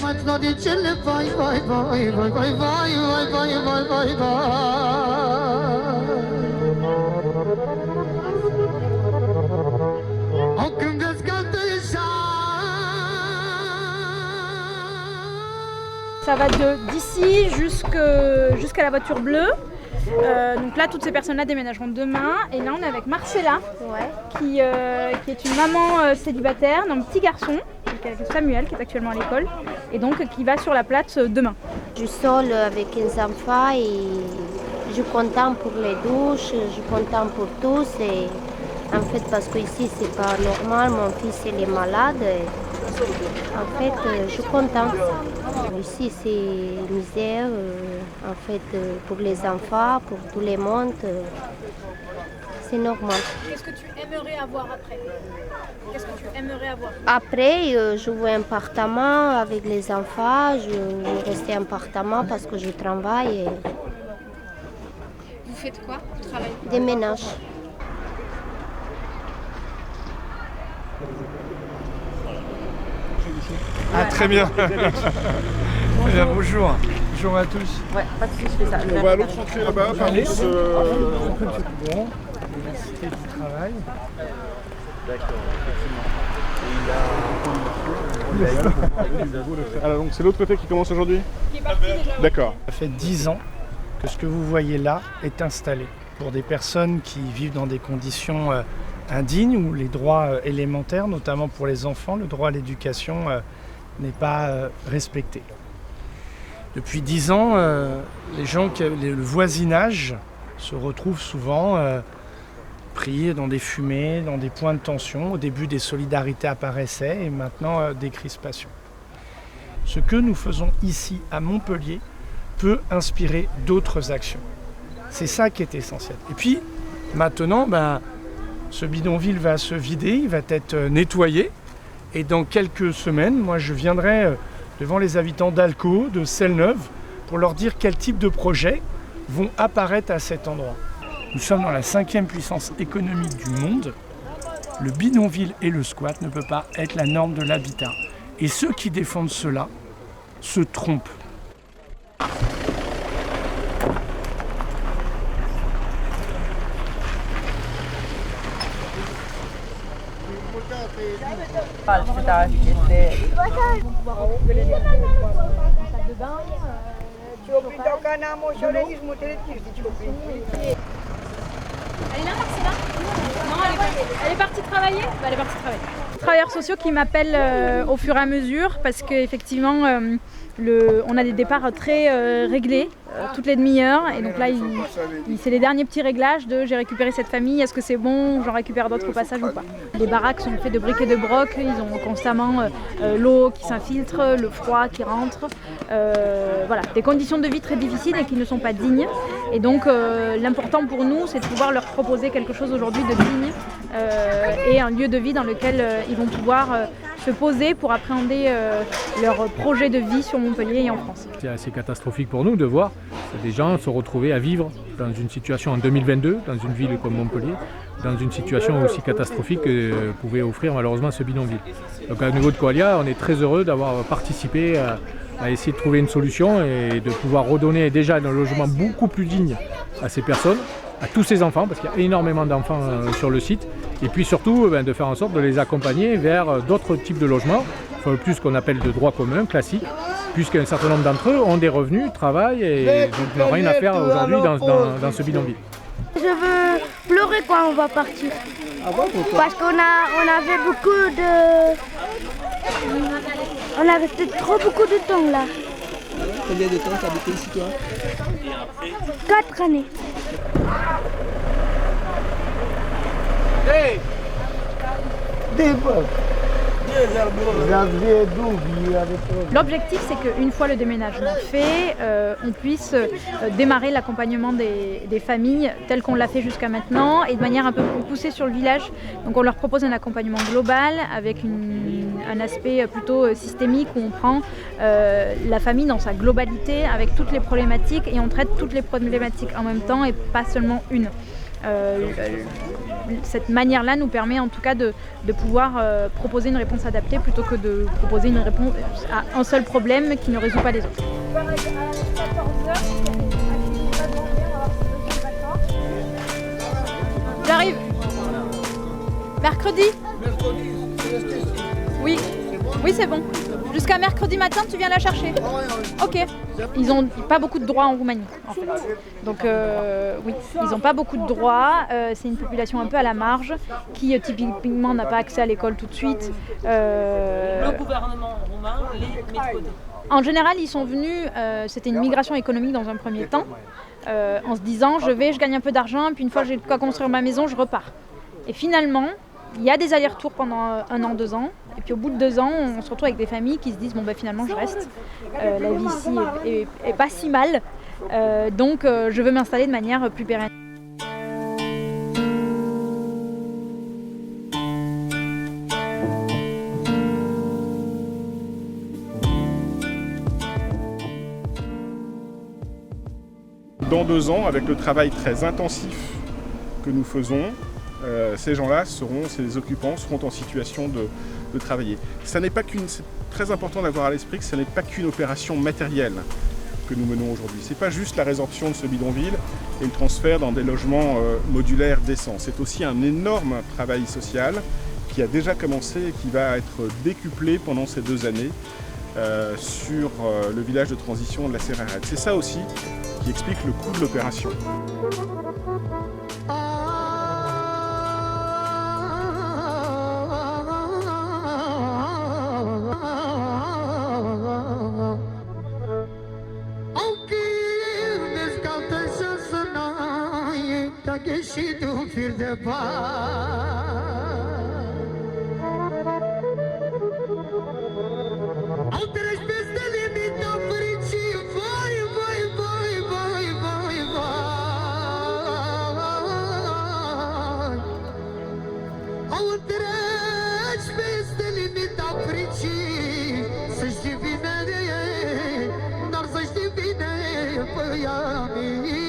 maintenant des chilles, bye bye bye bye bye bye bye bye bye bye. Ça va d'ici jusqu'à la voiture bleue. Donc là, toutes ces personnes-là déménageront demain. Et là, on est avec Marcella, qui est une maman célibataire d'un petit garçon, donc avec Samuel, qui est actuellement à l'école, et donc qui va sur la plate demain. Je suis seule avec les enfants et je suis contente pour les douches, je suis contente pour tous. Et en fait, parce qu'ici, c'est pas normal, mon fils il est malade. En fait, je suis contente. Ici, c'est misère, en fait, pour les enfants, pour tout le monde. C'est normal. Qu'est-ce que tu aimerais avoir après? Qu'est-ce que tu aimerais avoir? Après, je veux un appartement avec les enfants. Je vais rester en appartement parce que je travaille. Et... Vous faites quoi? Vous travaillez? Des ménages. Ah, très bien. Bonjour. Bonjour à tous. Ouais, pas de soucis, je fais ça. On va à l'autre chantier là-bas, parmi ce... Bon, l'université du travail. D'accord, effectivement. Alors donc c'est l'autre côté qui commence aujourd'hui? Qui est parti déjà. D'accord. Ça fait 10 ans que ce que vous voyez là est installé pour des personnes qui vivent dans des conditions indignes où les droits élémentaires, notamment pour les enfants, le droit à l'éducation n'est pas respecté. Depuis 10 ans, le voisinage se retrouve souvent pris dans des fumées, dans des points de tension. Au début, des solidarités apparaissaient et maintenant des crispations. Ce que nous faisons ici à Montpellier peut inspirer d'autres actions. C'est ça qui est essentiel. Et puis maintenant, ce bidonville va se vider, il va être nettoyé. Et dans quelques semaines, moi je viendrai devant les habitants d'Alcaud, de Selle-Neuve, pour leur dire quel type de projets vont apparaître à cet endroit. Nous sommes dans la 5e puissance économique du monde. Le bidonville et le squat ne peuvent pas être la norme de l'habitat. Et ceux qui défendent cela se trompent. Elle est là, Marcella? Non, elle est partie travailler? Elle est partie travailler. Travailleurs sociaux qui m'appellent au fur et à mesure parce qu'effectivement on a des départs très réglés toutes les demi-heures et donc là c'est les derniers petits réglages de j'ai récupéré cette famille, est-ce que c'est bon, j'en récupère d'autres au passage ou pas. Les baraques sont faites de briques et de broc, ils ont constamment l'eau qui s'infiltre, le froid qui rentre, voilà, des conditions de vie très difficiles et qui ne sont pas dignes et donc l'important pour nous c'est de pouvoir leur proposer quelque chose aujourd'hui de digne et un lieu de vie dans lequel ils vont pouvoir se poser pour appréhender leur projet de vie sur Montpellier et en France. C'est assez catastrophique pour nous de voir des gens se retrouver à vivre dans une situation en 2022, dans une ville comme Montpellier, dans une situation aussi catastrophique que pouvait offrir malheureusement ce bidonville. Donc à niveau de Coalia, on est très heureux d'avoir participé à essayer de trouver une solution et de pouvoir redonner déjà un logement beaucoup plus digne à ces personnes, à tous ces enfants, parce qu'il y a énormément d'enfants sur le site, et puis surtout de faire en sorte de les accompagner vers d'autres types de logements, plus ce qu'on appelle de droit commun, classique, puisqu'un certain nombre d'entre eux ont des revenus, travaillent et donc n'ont rien à faire aujourd'hui dans ce bidonville. Je veux pleurer quand on va partir. Ah bon, pourquoi? Parce qu'on avait beaucoup de... On a resté beaucoup de temps là. Combien de temps t'as habité ici toi? 4 années. Hey! L'objectif, c'est qu'une fois le déménagement fait, on puisse démarrer l'accompagnement des familles tel qu'on l'a fait jusqu'à maintenant et de manière un peu plus poussée sur le village. Donc on leur propose un accompagnement global avec un aspect plutôt systémique où on prend la famille dans sa globalité avec toutes les problématiques et on traite toutes les problématiques en même temps et pas seulement une. cette manière-là nous permet en tout cas de pouvoir proposer une réponse adaptée plutôt que de proposer une réponse à un seul problème qui ne résout pas les autres. J'arrive. Mercredi. Oui. Oui, c'est bon. Jusqu'à mercredi matin, tu viens la chercher. Ok. Ils n'ont pas beaucoup de droits en Roumanie, en fait. Donc, oui, ils n'ont pas beaucoup de droits. C'est une population un peu à la marge qui, typiquement, n'a pas accès à l'école tout de suite. Le gouvernement roumain les met de côté. En général, ils sont venus, c'était une migration économique dans un premier temps, en se disant je gagne un peu d'argent, puis une fois que j'ai de quoi construire ma maison, je repars. Et finalement, il y a des allers-retours pendant 1 an, 2 ans, et puis au bout de 2 ans, on se retrouve avec des familles qui se disent bon ben finalement je reste, la vie ici est pas si mal, donc je veux m'installer de manière plus pérenne. Dans 2 ans, avec le travail très intensif que nous faisons, ces gens-là ces occupants seront en situation de travailler. C'est très important d'avoir à l'esprit que ce n'est pas qu'une opération matérielle que nous menons aujourd'hui. Ce n'est pas juste la résorption de ce bidonville et le transfert dans des logements modulaires décents. C'est aussi un énorme travail social qui a déjà commencé et qui va être décuplé pendant ces 2 années sur le village de transition de la Serrerette. C'est ça aussi qui explique le coût de l'opération. Să știi bine, dar să știi bine, băiat